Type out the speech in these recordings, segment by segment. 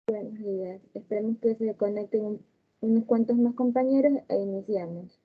Buenas ideas. Esperemos que se conecten unos cuantos más compañeros e iniciamos.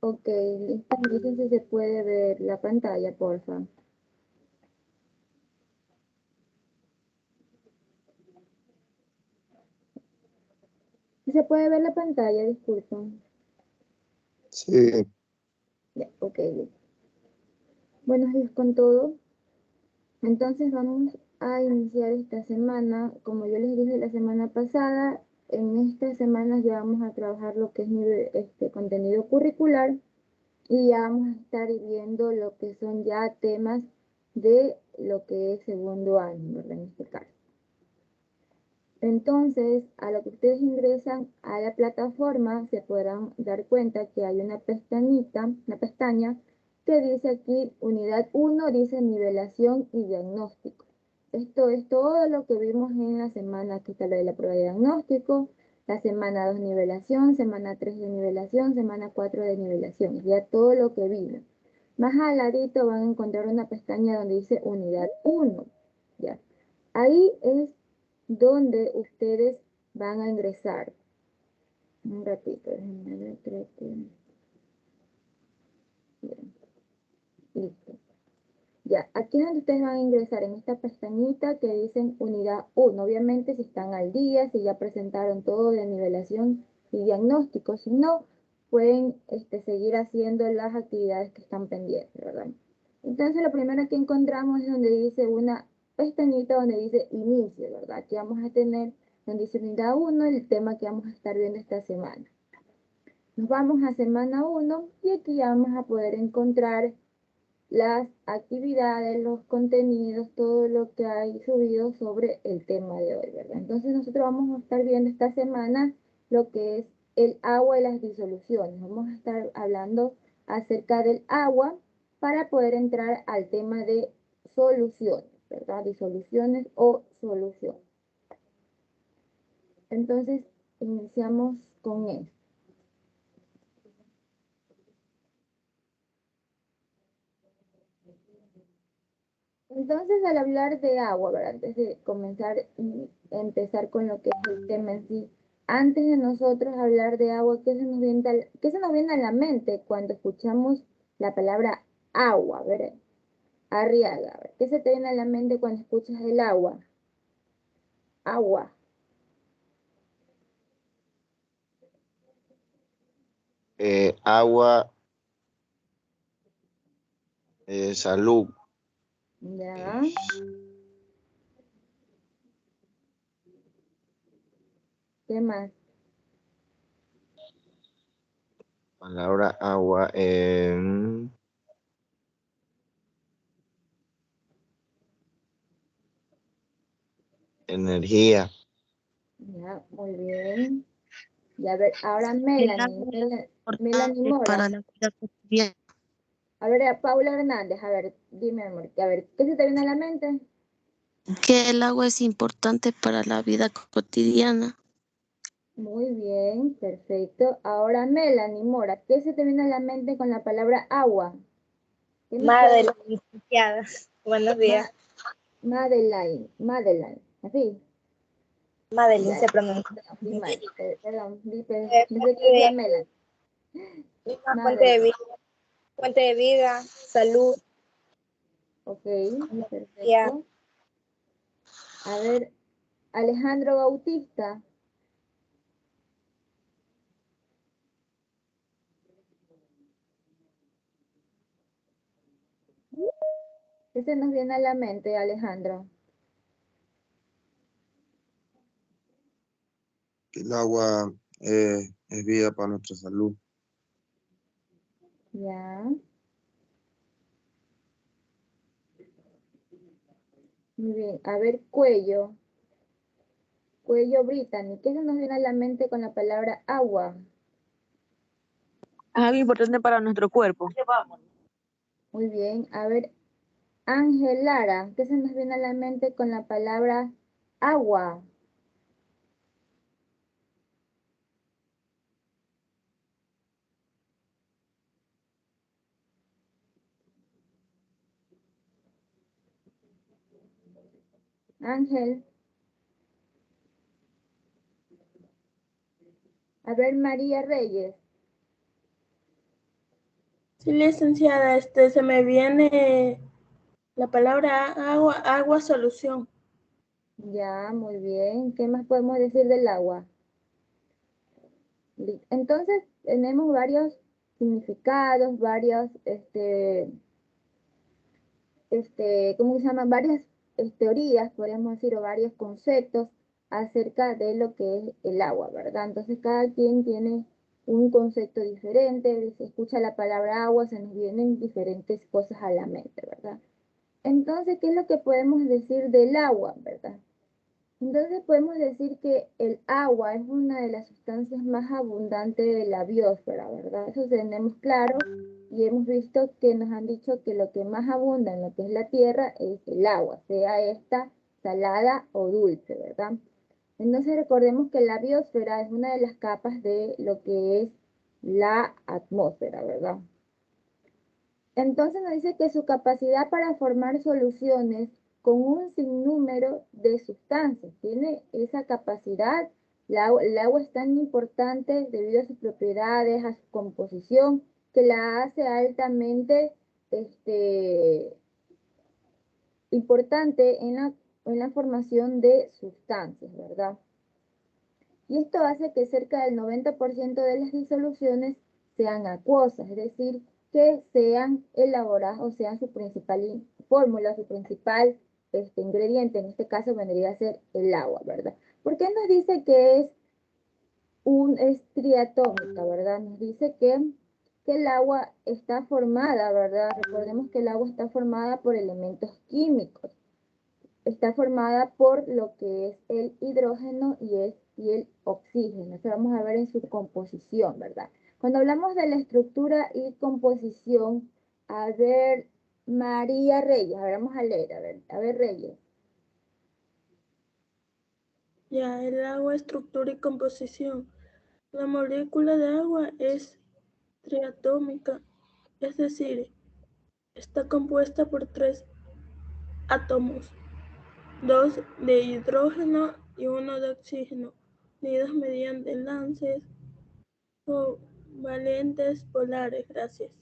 Ok, listo. Entonces si se puede ver la pantalla, porfa. Si se puede ver la pantalla, disculpen. Sí. Ya, ok, listo. Buenos días con todo. Entonces vamos a iniciar esta semana. Como yo les dije la semana pasada, en esta semana ya vamos a trabajar lo que es contenido curricular y ya vamos a estar viendo lo que son ya temas de lo que es segundo año, ¿verdad? En este caso. Entonces, a lo que ustedes ingresan a la plataforma, se podrán dar cuenta que hay una pestañita, una pestaña que dice aquí, unidad 1, dice nivelación y diagnóstico. Esto es todo lo que vimos en la semana, aquí está lo de la prueba de diagnóstico, la semana 2 nivelación, semana 3 de nivelación, semana 4 de nivelación, ya todo lo que vimos. Más al ladito van a encontrar una pestaña donde dice unidad 1, ¿ya? Ahí es donde ustedes van a ingresar. Un ratito, déjenme ver, creo que... Bien, listo. Ya, aquí es donde ustedes van a ingresar en esta pestañita que dicen unidad 1. Obviamente si están al día, si ya presentaron todo de nivelación y diagnóstico. Si no, pueden seguir haciendo las actividades que están pendientes, ¿verdad? Entonces lo primero que encontramos es donde dice una pestañita donde dice inicio, ¿verdad? Aquí vamos a tener donde dice unidad 1, el tema que vamos a estar viendo esta semana. Nos vamos a semana 1 y aquí vamos a poder encontrar las actividades, los contenidos, todo lo que hay subido sobre el tema de hoy, ¿verdad? Entonces nosotros vamos a estar viendo esta semana lo que es el agua y las disoluciones. Vamos a estar hablando acerca del agua para poder entrar al tema de soluciones, ¿verdad? Disoluciones o soluciones. Entonces, iniciamos con esto. Entonces, al hablar de agua, ¿verdad? Antes de comenzar y empezar con lo que es el tema en sí, antes de nosotros hablar de agua, qué se nos viene a la mente cuando escuchamos la palabra agua? A ver, Arriaga, a ver, ¿qué se te viene a la mente cuando escuchas el agua? Agua, Agua, salud, ¿ya? eh, ¿Qué más? palabra agua, energía. Ya, muy bien. Y a ver, ahora El agua es Melanie importante Mora. para la vida cotidiana. A ver, Paula Hernández, a ver, dime, amor, a ver, ¿qué se te viene a la mente? Que el agua es importante para la vida cotidiana. Muy bien, perfecto. Ahora, Melanie Mora, ¿qué se te viene a la mente con la palabra agua? ¿Qué me puedes Madeline, licenciada. Buenos Ma- días. Madeline, así, Madeline ya, se pronuncia. di mal, perdón, pensé que Fuente decía de, Melanie. una Madeline, fuente de vida, salud, ok, energía. perfecto. A ver, Alejandro Bautista, ¿qué se nos viene a la mente, Alejandro? El agua es vida para nuestra salud. Ya, muy bien. A ver, Cuello Brittany, ¿qué se nos viene a la mente con la palabra agua? Es algo importante para nuestro cuerpo. Muy bien. A ver, Ángel Lara, ¿qué se nos viene a la mente con la palabra agua? Ángel. A ver, María Reyes. Sí, licenciada, se me viene la palabra agua, solución. Ya, muy bien. ¿Qué más podemos decir del agua? Entonces, tenemos varios significados, varios, ¿cómo se llama? Varias teorías, podríamos decir, o varios conceptos acerca de lo que es el agua, ¿verdad? Entonces, cada quien tiene un concepto diferente, se escucha la palabra agua, se nos vienen diferentes cosas a la mente, ¿verdad? Entonces, ¿qué es lo que podemos decir del agua, verdad? Entonces podemos decir que el agua es una de las sustancias más abundantes de la biosfera, ¿verdad? Eso tenemos claro y hemos visto que nos han dicho que lo que más abunda en lo que es la tierra es el agua, sea esta salada o dulce, ¿verdad? Entonces recordemos que la biosfera es una de las capas de lo que es la atmósfera, ¿verdad? Entonces nos dice que su capacidad para formar soluciones con un sinnúmero de sustancias, tiene esa capacidad. El agua es tan importante debido a sus propiedades, a su composición, que la hace altamente importante en la formación de sustancias, ¿verdad? Y esto hace que cerca del 90% de las disoluciones sean acuosas, es decir, que sean elaboradas o sean su principal fórmula, su principal ingrediente, en este caso vendría a ser el agua, ¿verdad? ¿Por qué nos dice que es triatómica, ¿verdad? Nos dice que el agua está formada, ¿verdad? Recordemos que el agua está formada por elementos químicos. Está formada por lo que es el hidrógeno y el oxígeno. Eso vamos a ver en su composición, ¿verdad? Cuando hablamos de la estructura y composición, a ver, María Reyes, a ver, vamos a leer, a ver, Reyes. Ya, el agua, estructura y composición. La molécula de agua es triatómica, es decir, está compuesta por 3 átomos, 2 de hidrógeno y 1 de oxígeno, unidos mediante enlaces covalentes polares. Gracias.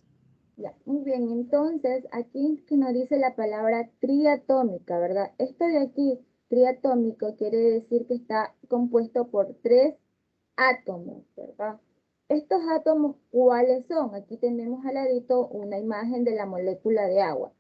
Ya, muy bien, entonces aquí que nos dice la palabra triatómica, ¿verdad? Esto de aquí, triatómico, quiere decir que está compuesto por 3 átomos, ¿verdad? Estos átomos, ¿cuáles son? Aquí tenemos al ladito una imagen de la molécula de agua.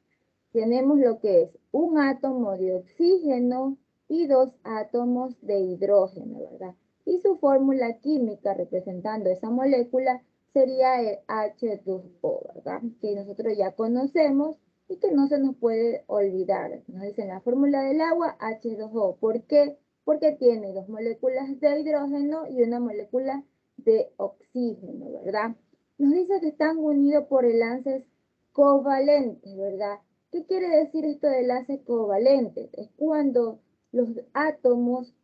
Tenemos lo que es un átomo de oxígeno y 2 átomos de hidrógeno, ¿verdad? Y su fórmula química representando esa molécula sería el H2O, ¿verdad? Que nosotros ya conocemos y que no se nos puede olvidar. Nos dicen la fórmula del agua, H2O. ¿Por qué? Porque tiene 2 moléculas de hidrógeno y una molécula de oxígeno, ¿verdad? Nos dice que están unidos por enlaces covalentes, ¿verdad? ¿Qué quiere decir esto de enlaces covalentes? Es cuando los átomos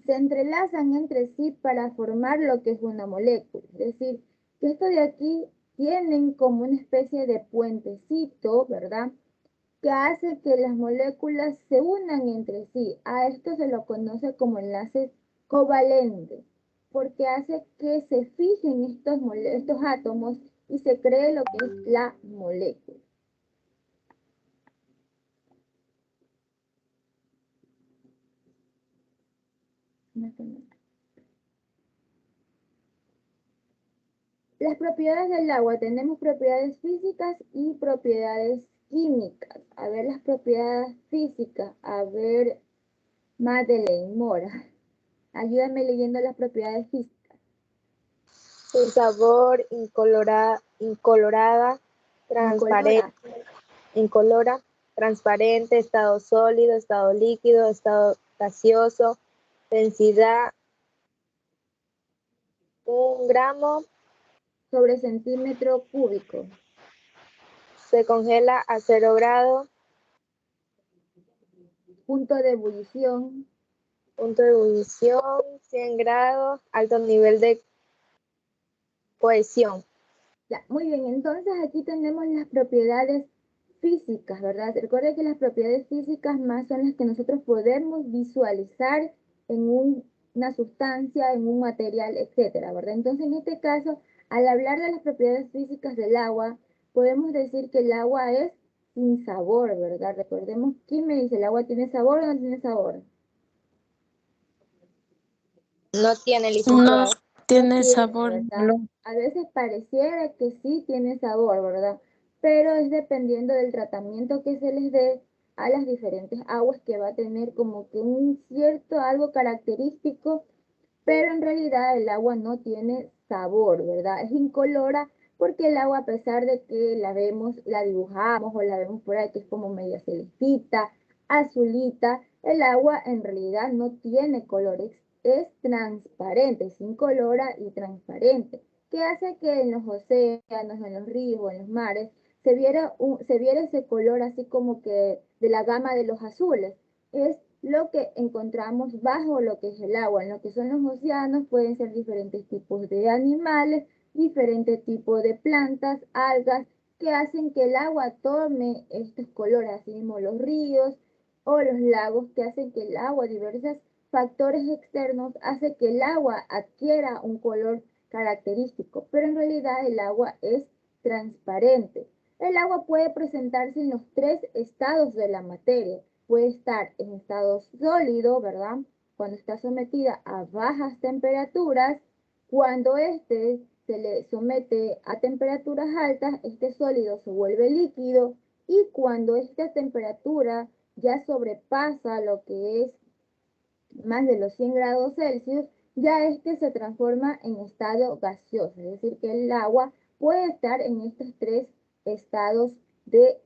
se entrelazan entre sí para formar lo que es una molécula. Es decir, que esto de aquí tienen como una especie de puentecito, ¿verdad? Que hace que las moléculas se unan entre sí. A esto se lo conoce como enlaces covalentes, porque hace que se fijen estos átomos y se cree lo que es la molécula. Las propiedades del agua, tenemos propiedades físicas y propiedades químicas. A ver las propiedades físicas, a ver, Madeleine Mora, ayúdame leyendo las propiedades físicas. Sin sabor, incolora, transparente, estado sólido, estado líquido, estado gaseoso, densidad 1 gramo, Sobre centímetro cúbico. se congela a 0 grados, Punto de ebullición. punto de ebullición 100 grados, alto nivel de cohesión. Ya, muy bien, entonces aquí tenemos las propiedades físicas, ¿verdad? Recuerden que las propiedades físicas más son las que nosotros podemos visualizar en una sustancia, en un material, etcétera, ¿verdad? Entonces, en este caso, al hablar de las propiedades físicas del agua, podemos decir que el agua es sin sabor, ¿verdad? Recordemos, ¿quién me dice, el agua tiene sabor o no tiene sabor? No tiene, No licenciada. No tiene tiene, sabor. ¿verdad? A veces pareciera que sí tiene sabor, ¿verdad? Pero es dependiendo del tratamiento que se les dé a las diferentes aguas que va a tener como que un cierto algo característico, pero en realidad el agua no tiene sabor, ¿verdad? Es incolora porque el agua, a pesar de que la vemos, la dibujamos o la vemos por ahí que es como media celestita, azulita, el agua en realidad no tiene colores, es transparente, es incolora y transparente, que hace que en los océanos, en los ríos o en los mares se viera ese color así como que de la gama de los azules. Es lo que encontramos bajo lo que es el agua. En lo que son los océanos pueden ser diferentes tipos de animales, diferentes tipos de plantas, algas, que hacen que el agua tome estos colores, así mismo los ríos o los lagos, que hacen que el agua, diversos factores externos, hace que el agua adquiera un color característico, pero en realidad el agua es transparente. El agua puede presentarse en los tres estados de la materia. Puede estar en estado sólido, ¿verdad? Cuando está sometida a bajas temperaturas. Cuando se le somete a temperaturas altas, este sólido se vuelve líquido. Y cuando esta temperatura ya sobrepasa lo que es más de los 100 grados Celsius, ya se transforma en estado gaseoso. Es decir, que el agua puede estar en estos tres estados de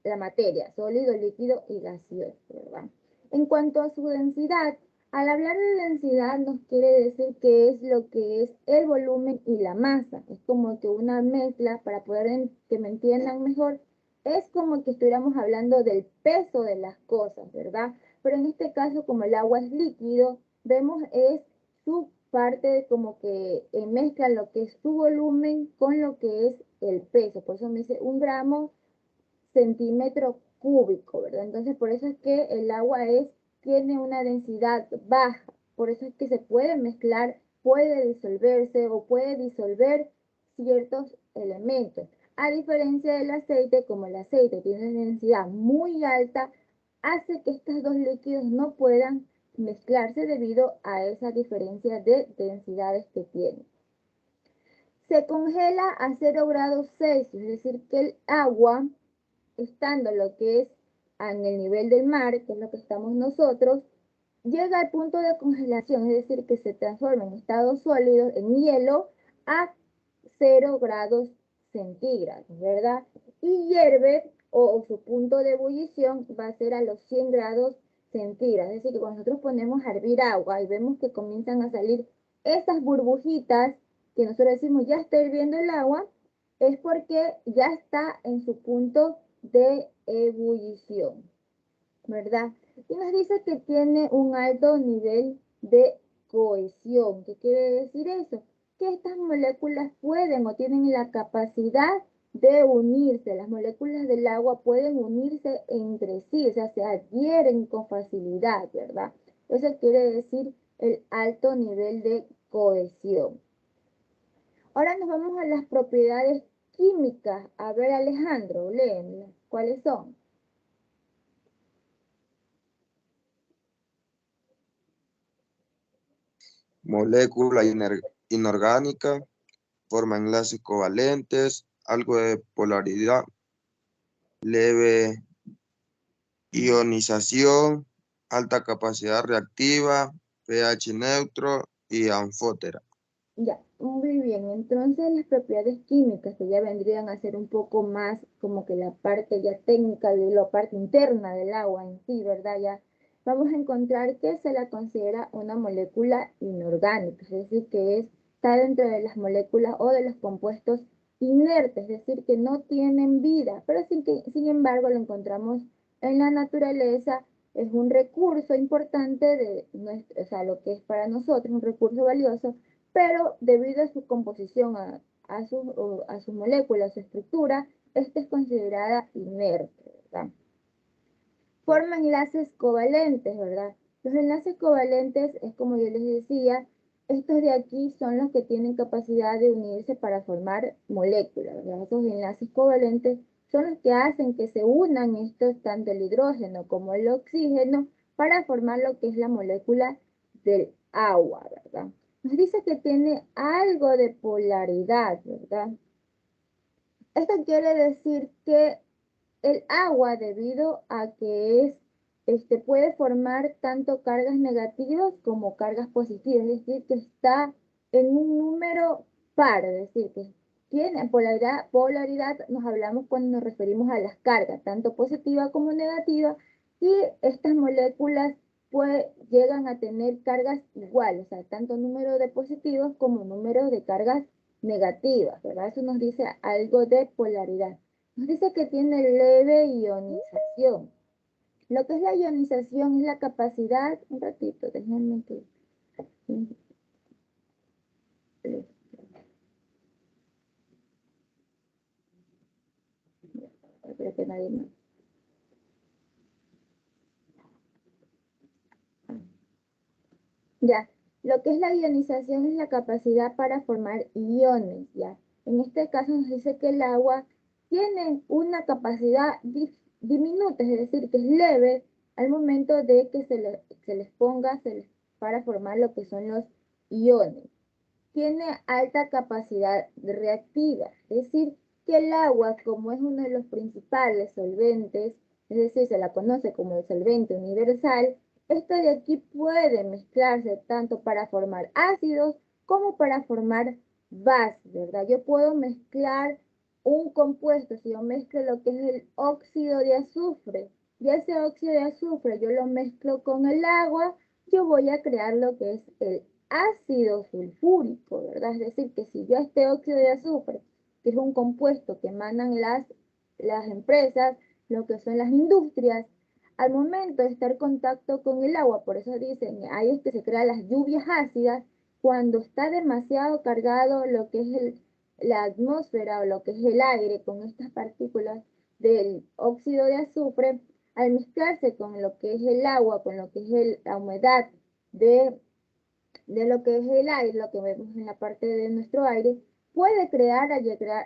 la materia, sólido, líquido y gaseoso, ¿verdad? En cuanto a su densidad, al hablar de densidad nos quiere decir que es lo que es el volumen y la masa. Es como que una mezcla, para poder que me entiendan mejor, es como que estuviéramos hablando del peso de las cosas, ¿verdad? Pero en este caso, como el agua es líquido, vemos es su parte como que mezcla lo que es su volumen con lo que es el peso. Por eso me dice 1 gramo centímetro cúbico, ¿verdad? Entonces, por eso es que el agua tiene una densidad baja. Por eso es que se puede mezclar, puede disolverse o puede disolver ciertos elementos. A diferencia del aceite, como el aceite tiene una densidad muy alta, hace que estos dos líquidos no puedan mezclarse debido a esa diferencia de densidades que tienen. Se congela a 0 grados Celsius, es decir, que el agua, estando lo que es en el nivel del mar, que es lo que estamos nosotros, llega al punto de congelación, es decir, que se transforma en estado sólido, en hielo, a 0 grados centígrados, ¿verdad? Y hierve, o su punto de ebullición va a ser a los 100 grados centígrados. Es decir, que cuando nosotros ponemos a hervir agua y vemos que comienzan a salir esas burbujitas, que nosotros decimos ya está hirviendo el agua, es porque ya está en su punto de ebullición, ¿verdad? Y nos dice que tiene un alto nivel de cohesión. ¿Qué quiere decir eso? Que estas moléculas pueden o tienen la capacidad de unirse. Las moléculas del agua pueden unirse entre sí, o sea, se adhieren con facilidad, ¿verdad? Eso quiere decir el alto nivel de cohesión. Ahora nos vamos a las propiedades químicas. A ver, Alejandro, léenlas. ¿Cuáles son? Molécula inorgánica, forma enlaces covalentes, algo de polaridad, leve ionización, alta capacidad reactiva, pH neutro y anfótera. Ya, muy bien. Entonces las propiedades químicas que ya vendrían a ser un poco más como que la parte ya técnica de la parte interna del agua en sí, ¿verdad? Ya vamos a encontrar que se la considera una molécula inorgánica, es decir, que está dentro de las moléculas o de los compuestos inertes, es decir, que no tienen vida, pero sin embargo lo encontramos en la naturaleza. Es un recurso importante de nuestro, o sea, lo que es para nosotros un recurso valioso, pero debido a su composición, a sus moléculas, a su estructura, esta es considerada inerte, ¿verdad? Forma enlaces covalentes, ¿verdad? Los enlaces covalentes es como yo les decía, Estos de aquí son los que tienen capacidad de unirse para formar moléculas, ¿verdad? Esos enlaces covalentes son los que hacen que se unan estos, tanto el hidrógeno como el oxígeno, para formar lo que es la molécula del agua, ¿verdad? Nos dice que tiene algo de polaridad, ¿verdad? Esto quiere decir que el agua, debido a que puede formar tanto cargas negativas como cargas positivas, es decir, que está en un número par, es decir, que tiene polaridad nos hablamos cuando nos referimos a las cargas, tanto positiva como negativa, y estas moléculas pues llegan a tener cargas iguales, o sea, tanto número de positivos como número de cargas negativas, ¿verdad? Eso nos dice algo de polaridad. Nos dice que tiene leve ionización. Lo que es la ionización es la capacidad, un ratito, déjenme que... Creo que nadie más. Ya, lo que es la ionización es la capacidad para formar iones, ¿ya? En este caso nos dice que el agua tiene una capacidad diminuta, es decir, que es leve al momento de que se les ponga para formar lo que son los iones. Tiene alta capacidad reactiva, es decir, que el agua, como es uno de los principales solventes, es decir, se la conoce como el solvente universal, esto de aquí puede mezclarse tanto para formar ácidos como para formar bases, ¿verdad? Yo puedo mezclar un compuesto, si yo mezclo lo que es el óxido de azufre, y ese óxido de azufre yo lo mezclo con el agua, yo voy a crear lo que es el ácido sulfúrico, ¿verdad? Es decir, que si yo este óxido de azufre, que es un compuesto que emanan las empresas, lo que son las industrias, al momento de estar en contacto con el agua, por eso dicen, ahí es que se crean las lluvias ácidas, cuando está demasiado cargado lo que es la atmósfera o lo que es el aire con estas partículas del óxido de azufre, al mezclarse con lo que es el agua, con lo que es la humedad de lo que es el aire, lo que vemos en la parte de nuestro aire, puede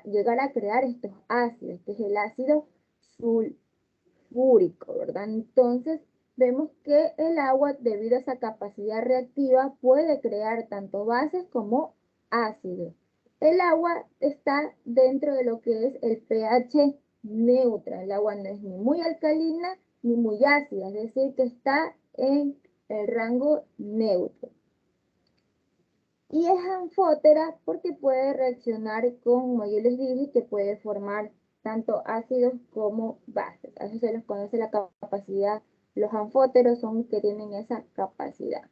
llegar a crear estos ácidos, que es el ácido sulfúrico, ¿verdad? Entonces, vemos que el agua, debido a esa capacidad reactiva, puede crear tanto bases como ácidos. El agua está dentro de lo que es el pH neutral. El agua no es ni muy alcalina ni muy ácida, es decir, que está en el rango neutro. Y es anfótera porque puede reaccionar con, como yo les dije, que puede formar tanto ácidos como bases. A eso se les conoce la capacidad. Los anfóteros son que tienen esa capacidad.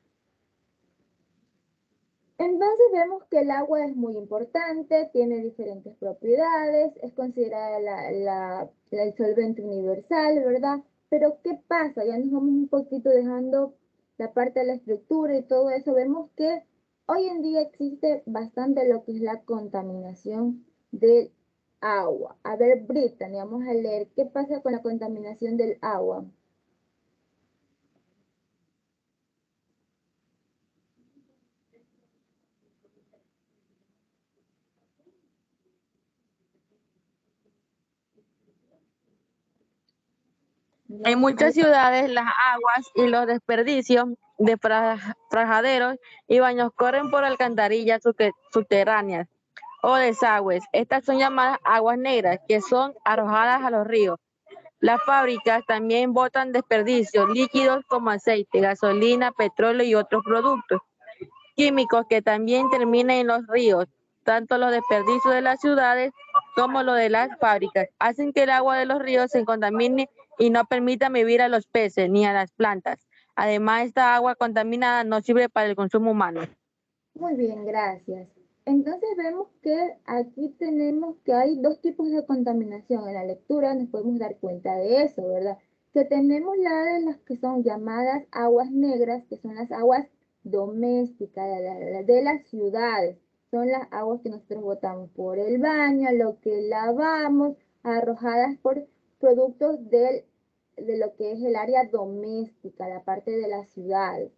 Entonces vemos que el agua es muy importante, tiene diferentes propiedades, es considerada el solvente universal, ¿verdad? Pero ¿qué pasa? Ya nos vamos un poquito dejando la parte de la estructura y todo eso. Vemos que hoy en día existe bastante lo que es la contaminación del agua. A ver, Brittany, vamos a leer qué pasa con la contaminación del agua. En muchas ciudades las aguas y los desperdicios de frajaderos y baños corren por alcantarillas subterráneas o desagües. Estas son llamadas aguas negras, que son arrojadas a los ríos. Las fábricas también botan desperdicios líquidos como aceite, gasolina, petróleo y otros productos químicos que también terminan en los ríos. Tanto los desperdicios de las ciudades como los de las fábricas hacen que el agua de los ríos se contamine y no permita vivir a los peces ni a las plantas. Además, esta agua contaminada no sirve para el consumo humano. Muy bien, gracias. Entonces vemos que aquí tenemos que hay dos tipos de contaminación. En la lectura nos podemos dar cuenta de eso, ¿verdad? Que tenemos la de las que son llamadas aguas negras, que son las aguas domésticas de las ciudades. Son las aguas que nosotros botamos por el baño, lo que lavamos, arrojadas por productos de lo que es el área doméstica, la parte de las ciudades.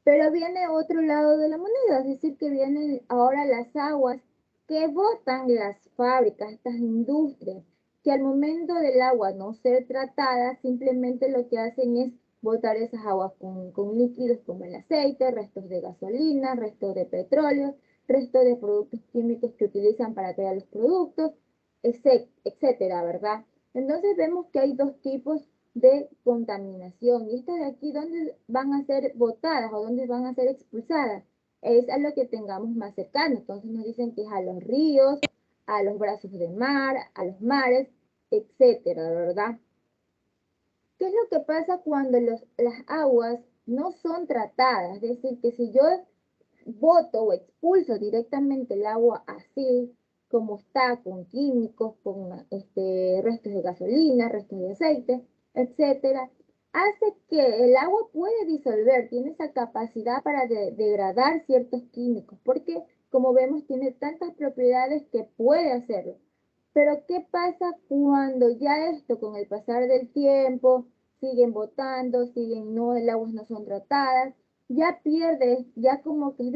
Pero viene otro lado de la moneda, es decir, que vienen ahora las aguas que botan las fábricas, estas industrias, que al momento del agua no ser tratada, simplemente lo que hacen es botar esas aguas con líquidos como el aceite, restos de gasolina, restos de petróleo, restos de productos químicos que utilizan para crear los productos, etcétera, ¿verdad? Entonces vemos que hay dos tipos de contaminación. Y estas de aquí, ¿dónde van a ser botadas o dónde van a ser expulsadas? Es a lo que tengamos más cercano. Entonces nos dicen que es a los ríos, a los brazos de mar, a los mares, etcétera, ¿verdad? ¿Qué es lo que pasa cuando las aguas no son tratadas? Es decir, que si yo boto o expulso directamente el agua así como está, con químicos, con restos de gasolina, restos de aceite, etcétera, hace que el agua puede disolver, tiene esa capacidad para degradar ciertos químicos, porque como vemos tiene tantas propiedades que puede hacerlo. Pero ¿qué pasa cuando ya esto con el pasar del tiempo siguen botando, siguen no, el agua no son tratadas, ya pierde, ya como que es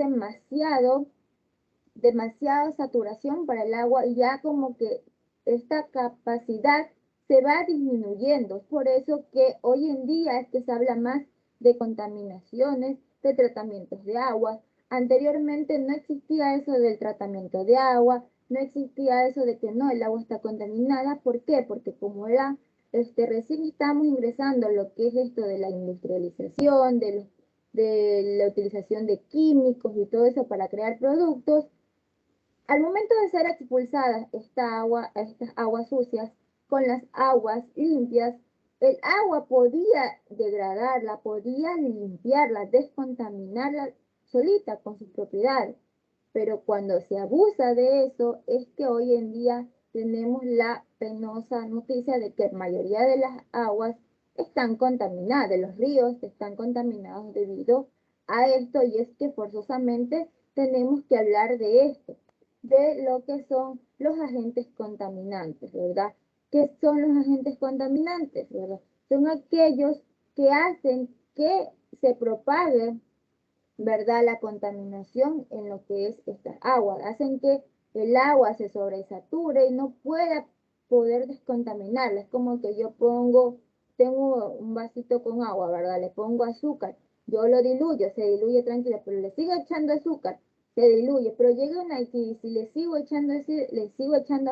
demasiada saturación para el agua y ya como que esta capacidad se va disminuyendo. Es por eso que hoy en día es que se habla más de contaminaciones, de tratamientos de agua. Anteriormente no existía eso del tratamiento de agua, no existía eso de que no, el agua está contaminada. ¿Por qué? Porque como era, recién estamos ingresando a lo que es esto de la industrialización, de la utilización de químicos y todo eso para crear productos, al momento de ser expulsadas estas aguas sucias con las aguas limpias, el agua podía degradarla, podía limpiarla, descontaminarla solita con sus propiedades. Pero cuando se abusa de eso, es que hoy en día tenemos la penosa noticia de que la mayoría de las aguas están contaminadas, de los ríos están contaminados debido a esto, y es que forzosamente tenemos que hablar de esto, de lo que son los agentes contaminantes, ¿verdad? ¿Qué son los agentes contaminantes, verdad? Son aquellos que hacen que se propague, ¿verdad? La contaminación en lo que es esta agua. Hacen que el agua se sobresature y no pueda poder descontaminarla. Es como que tengo un vasito con agua, ¿verdad? Le pongo azúcar, yo lo diluyo, se diluye tranquilo, pero le sigo echando azúcar, se diluye, pero llega una y si le sigo echando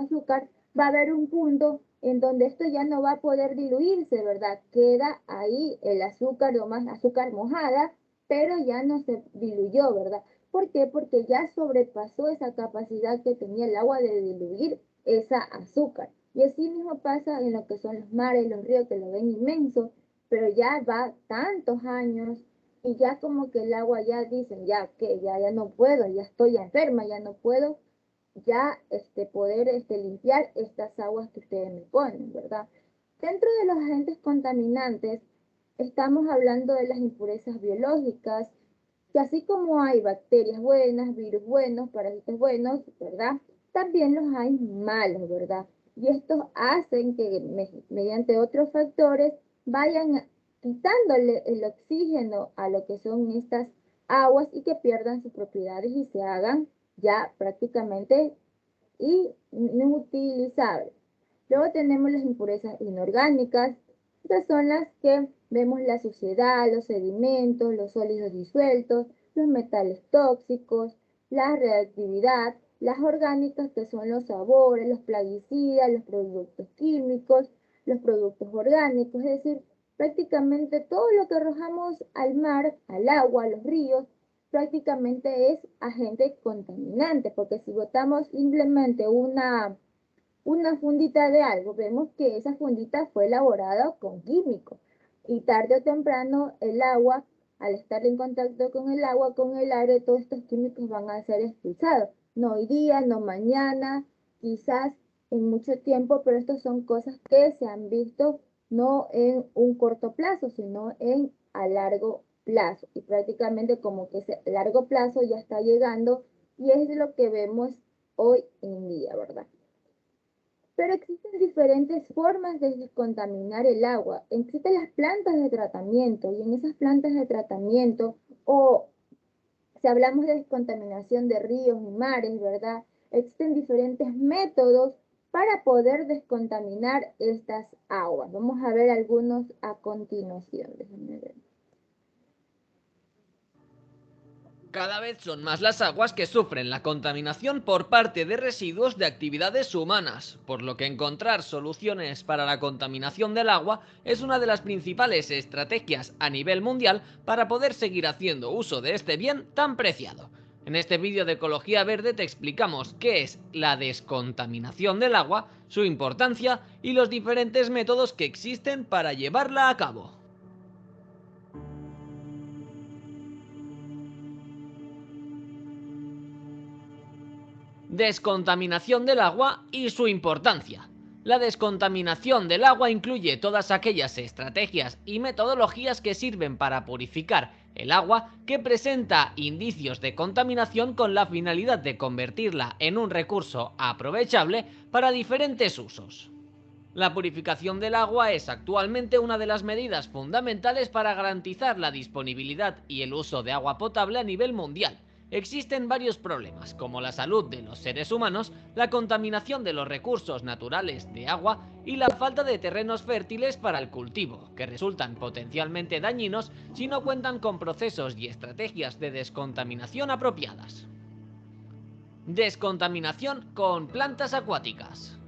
azúcar, va a haber un punto en donde esto ya no va a poder diluirse, ¿verdad? Queda ahí el azúcar o más azúcar mojada, pero ya no se diluyó, ¿verdad? ¿Por qué? Porque ya sobrepasó esa capacidad que tenía el agua de diluir esa azúcar. Y así mismo pasa en lo que son los mares, los ríos, que lo ven inmenso, pero ya va tantos años y ya como que el agua ya dicen, ya que ya no puedo, ya estoy enferma, ya no puedo ya poder limpiar estas aguas que ustedes me ponen, ¿verdad? Dentro de los agentes contaminantes, estamos hablando de las impurezas biológicas, que así como hay bacterias buenas, virus buenos, parásitos buenos, ¿verdad? También los hay malos, ¿verdad? Y estos hacen que mediante otros factores vayan quitándole el oxígeno a lo que son estas aguas y que pierdan sus propiedades y se hagan ya prácticamente inutilizables. Luego tenemos las impurezas inorgánicas. Estas son las que vemos la suciedad, los sedimentos, los sólidos disueltos, los metales tóxicos, la reactividad, las orgánicas que son los sabores, los plaguicidas, los productos químicos, los productos orgánicos, es decir, prácticamente todo lo que arrojamos al mar, al agua, a los ríos, prácticamente es agente contaminante, porque si botamos simplemente una fundita de algo, vemos que esa fundita fue elaborada con químicos y tarde o temprano el agua, al estar en contacto con el agua, con el aire, todos estos químicos van a ser expulsados. No hoy día, no mañana, quizás en mucho tiempo, pero estas son cosas que se han visto no en un corto plazo, sino a largo plazo. Y prácticamente como que ese largo plazo ya está llegando y es lo que vemos hoy en día, ¿verdad? Pero existen diferentes formas de descontaminar el agua. Existen las plantas de tratamiento y en esas plantas de tratamiento O si hablamos de descontaminación de ríos y mares, ¿verdad? Existen diferentes métodos para poder descontaminar estas aguas. Vamos a ver algunos a continuación. Déjenme ver. Cada vez son más las aguas que sufren la contaminación por parte de residuos de actividades humanas, por lo que encontrar soluciones para la contaminación del agua es una de las principales estrategias a nivel mundial para poder seguir haciendo uso de este bien tan preciado. En este vídeo de Ecología Verde te explicamos qué es la descontaminación del agua, su importancia y los diferentes métodos que existen para llevarla a cabo. Descontaminación del agua y su importancia. La descontaminación del agua incluye todas aquellas estrategias y metodologías que sirven para purificar el agua que presenta indicios de contaminación con la finalidad de convertirla en un recurso aprovechable para diferentes usos. La purificación del agua es actualmente una de las medidas fundamentales para garantizar la disponibilidad y el uso de agua potable a nivel mundial. Existen varios problemas, como la salud de los seres humanos, la contaminación de los recursos naturales de agua y la falta de terrenos fértiles para el cultivo, que resultan potencialmente dañinos si no cuentan con procesos y estrategias de descontaminación apropiadas. Descontaminación con plantas acuáticas.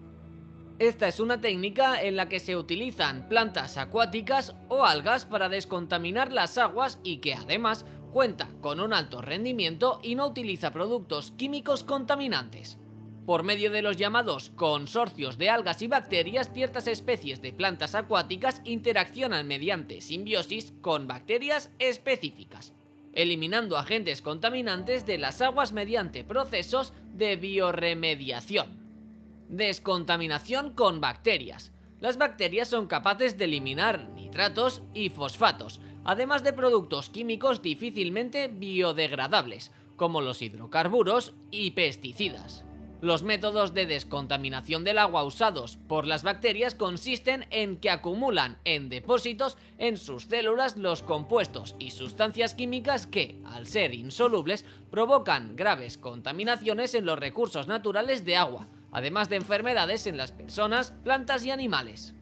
Esta es una técnica en la que se utilizan plantas acuáticas o algas para descontaminar las aguas y que además cuenta con un alto rendimiento y no utiliza productos químicos contaminantes. Por medio de los llamados consorcios de algas y bacterias, ciertas especies de plantas acuáticas interaccionan mediante simbiosis con bacterias específicas, eliminando agentes contaminantes de las aguas mediante procesos de bioremediación. Descontaminación con bacterias. Las bacterias son capaces de eliminar nitratos y fosfatos, además de productos químicos difícilmente biodegradables, como los hidrocarburos y pesticidas. Los métodos de descontaminación del agua usados por las bacterias consisten en que acumulan en depósitos en sus células los compuestos y sustancias químicas que, al ser insolubles, provocan graves contaminaciones en los recursos naturales de agua, además de enfermedades en las personas, plantas y animales.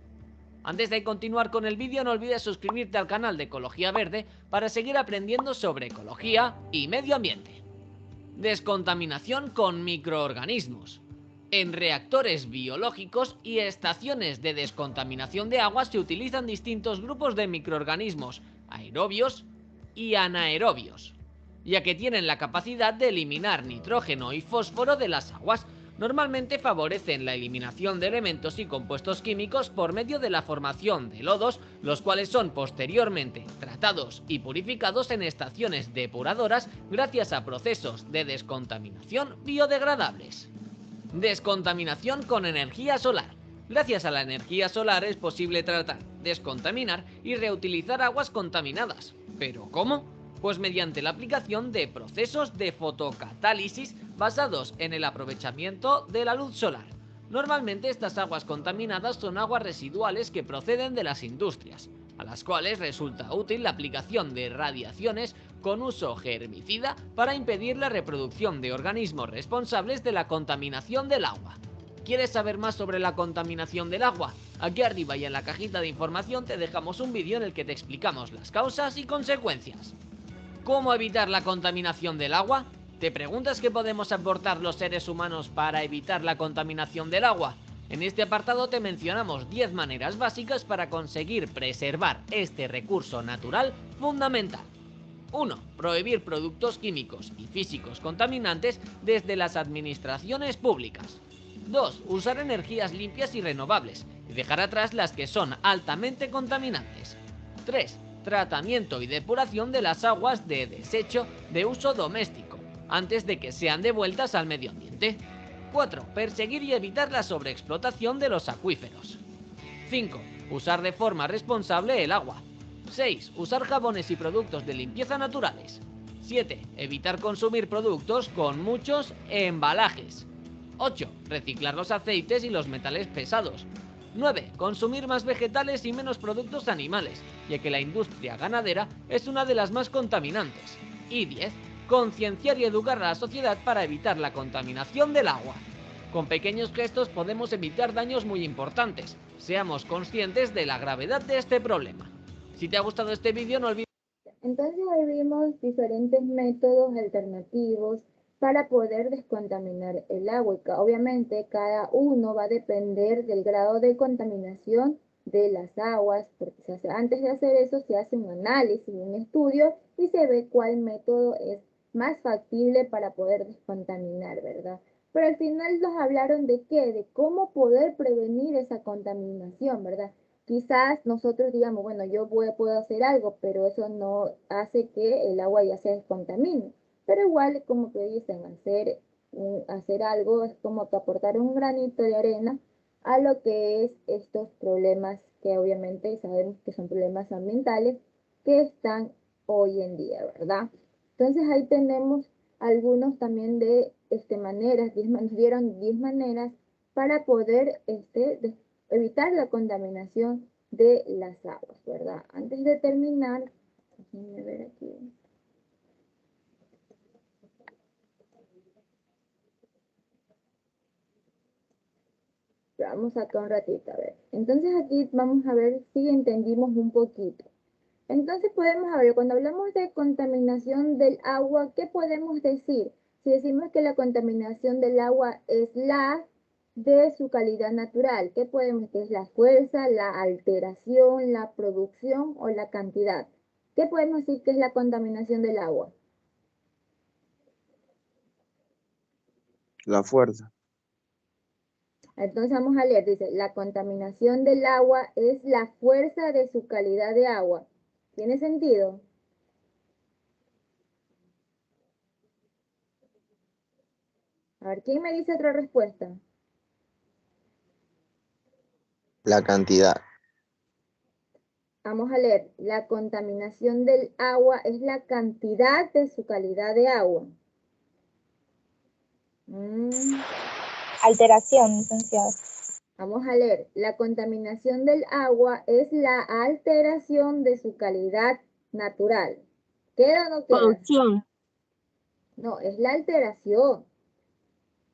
Antes de continuar con el vídeo, no olvides suscribirte al canal de Ecología Verde para seguir aprendiendo sobre ecología y medio ambiente. Descontaminación con microorganismos. En reactores biológicos y estaciones de descontaminación de agua se utilizan distintos grupos de microorganismos aerobios y anaerobios, ya que tienen la capacidad de eliminar nitrógeno y fósforo de las aguas. Normalmente favorecen la eliminación de elementos y compuestos químicos por medio de la formación de lodos, los cuales son posteriormente tratados y purificados en estaciones depuradoras gracias a procesos de descontaminación biodegradables. Descontaminación con energía solar. Gracias a la energía solar es posible tratar, descontaminar y reutilizar aguas contaminadas. ¿Pero cómo? Pues mediante la aplicación de procesos de fotocatálisis basados en el aprovechamiento de la luz solar. Normalmente estas aguas contaminadas son aguas residuales que proceden de las industrias, a las cuales resulta útil la aplicación de radiaciones con uso herbicida para impedir la reproducción de organismos responsables de la contaminación del agua. ¿Quieres saber más sobre la contaminación del agua? Aquí arriba y en la cajita de información te dejamos un vídeo en el que te explicamos las causas y consecuencias. ¿Cómo evitar la contaminación del agua? ¿Te preguntas qué podemos aportar los seres humanos para evitar la contaminación del agua? En este apartado te mencionamos 10 maneras básicas para conseguir preservar este recurso natural fundamental. 1. Prohibir productos químicos y físicos contaminantes desde las administraciones públicas. 2. Usar energías limpias y renovables y dejar atrás las que son altamente contaminantes. 3. Tratamiento y depuración de las aguas de desecho de uso doméstico, antes de que sean devueltas al medio ambiente. 4. Perseguir y evitar la sobreexplotación de los acuíferos. 5. Usar de forma responsable el agua. 6. Usar jabones y productos de limpieza naturales. 7. Evitar consumir productos con muchos embalajes. 8. Reciclar los aceites y los metales pesados. 9. Consumir más vegetales y menos productos animales, ya que la industria ganadera es una de las más contaminantes. Y 10. Concienciar y educar a la sociedad para evitar la contaminación del agua. Con pequeños gestos podemos evitar daños muy importantes. Seamos conscientes de la gravedad de este problema. Si te ha gustado este vídeo, no olvides... Entonces hoy vimos diferentes métodos alternativos para poder descontaminar el agua. Y obviamente cada uno va a depender del grado de contaminación de las aguas, porque antes de hacer eso se hace un análisis, un estudio y se ve cuál método es más factible para poder descontaminar, ¿verdad? Pero al final nos hablaron de qué, de cómo poder prevenir esa contaminación, ¿verdad? Quizás nosotros digamos, bueno, yo puedo hacer algo, pero eso no hace que el agua ya se descontamine. Pero igual, como que dicen, hacer algo es como que aportar un granito de arena a lo que es estos problemas que obviamente sabemos que son problemas ambientales que están hoy en día, ¿verdad? Entonces ahí tenemos algunos también de maneras, nos dieron 10 maneras para poder evitar la contaminación de las aguas, ¿verdad? Antes de terminar, déjenme ver aquí. Vamos acá un ratito, a ver. Entonces aquí vamos a ver si entendimos un poquito. Entonces podemos ver, cuando hablamos de contaminación del agua, ¿qué podemos decir? Si decimos que la contaminación del agua es la de su calidad natural, ¿qué podemos decir? ¿Es la fuerza, la alteración, la producción o la cantidad? ¿Qué podemos decir que es la contaminación del agua? La fuerza. Entonces vamos a leer, dice, la contaminación del agua es la fuerza de su calidad de agua. ¿Tiene sentido? A ver, ¿quién me dice otra respuesta? La cantidad. Vamos a leer, la contaminación del agua es la cantidad de su calidad de agua. Alteración, licenciado. Vamos a leer, la contaminación del agua es la alteración de su calidad natural. ¿Queda o no queda? Producción. No, es la alteración.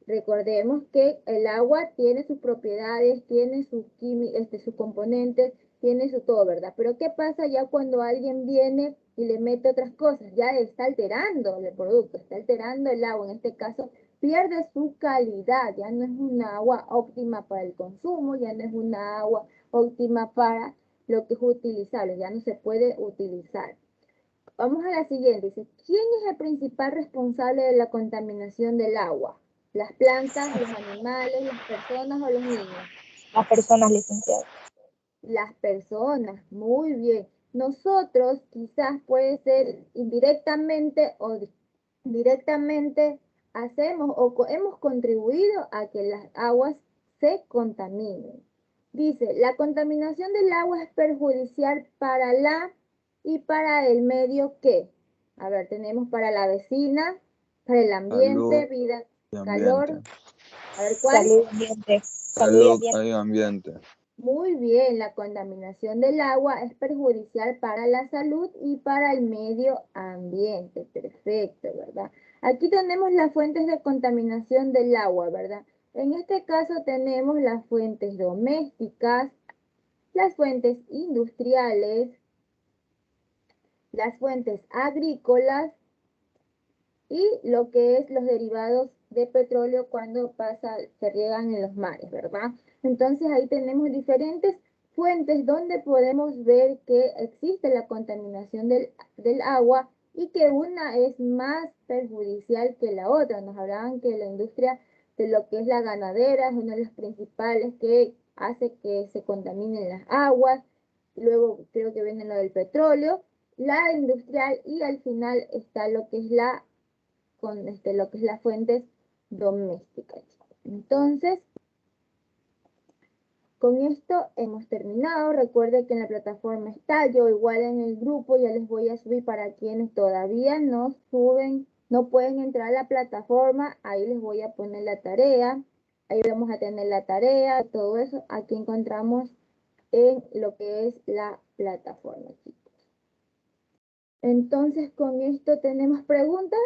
Recordemos que el agua tiene sus propiedades, tiene sus sus componentes, tiene su todo, ¿verdad? Pero ¿qué pasa ya cuando alguien viene y le mete otras cosas? Ya está alterando el producto, está alterando el agua. En este caso, pierde su calidad. Ya no es una agua óptima para el consumo, ya no es una agua óptima para lo que es utilizable, ya no se puede utilizar. Vamos a la siguiente. Dice, ¿quién es el principal responsable de la contaminación del agua? ¿Las plantas, los animales, las personas o los niños? Las personas, licenciado. Las personas, muy bien. Nosotros quizás puede ser indirectamente o directamente hacemos o hemos contribuido a que las aguas se contaminen. Dice, la contaminación del agua es perjudicial para la y para el medio ¿qué? A ver, tenemos para la vecina, para el ambiente, Salud vida, y calor. ambiente. A ver, ¿cuál? Salud y ambiente. Salud y ambiente. Muy bien, la contaminación del agua es perjudicial para la salud y para el medio ambiente. Perfecto, ¿verdad? Aquí tenemos las fuentes de contaminación del agua, ¿verdad? En este caso tenemos las fuentes domésticas, las fuentes industriales, las fuentes agrícolas y lo que es los derivados de petróleo cuando se riegan en los mares, ¿verdad? Entonces ahí tenemos diferentes fuentes donde podemos ver que existe la contaminación del agua y que una es más perjudicial que la otra. Nos hablaban que la industria de lo que es la ganadera es una de las principales que hace que se contaminen las aguas. Luego creo que viene lo del petróleo, la industrial y al final está lo que es lo que es las fuentes domésticas. Entonces, con esto hemos terminado. Recuerden que en la plataforma está, yo igual en el grupo ya les voy a subir para quienes todavía no pueden entrar a la plataforma, ahí les voy a poner la tarea. Ahí vamos a tener la tarea, todo eso. Aquí encontramos en lo que es la plataforma, chicos. Entonces, con esto tenemos preguntas.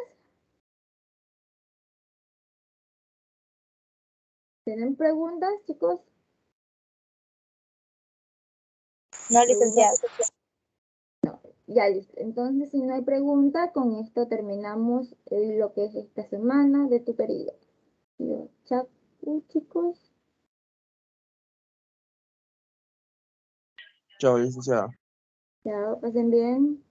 ¿Tienen preguntas, chicos? No, licenciado. Ya listo. Entonces, si no hay pregunta, con esto terminamos lo que es esta semana de tu periodo. Chao, chicos. Chao, licenciada. Chao, pasen bien.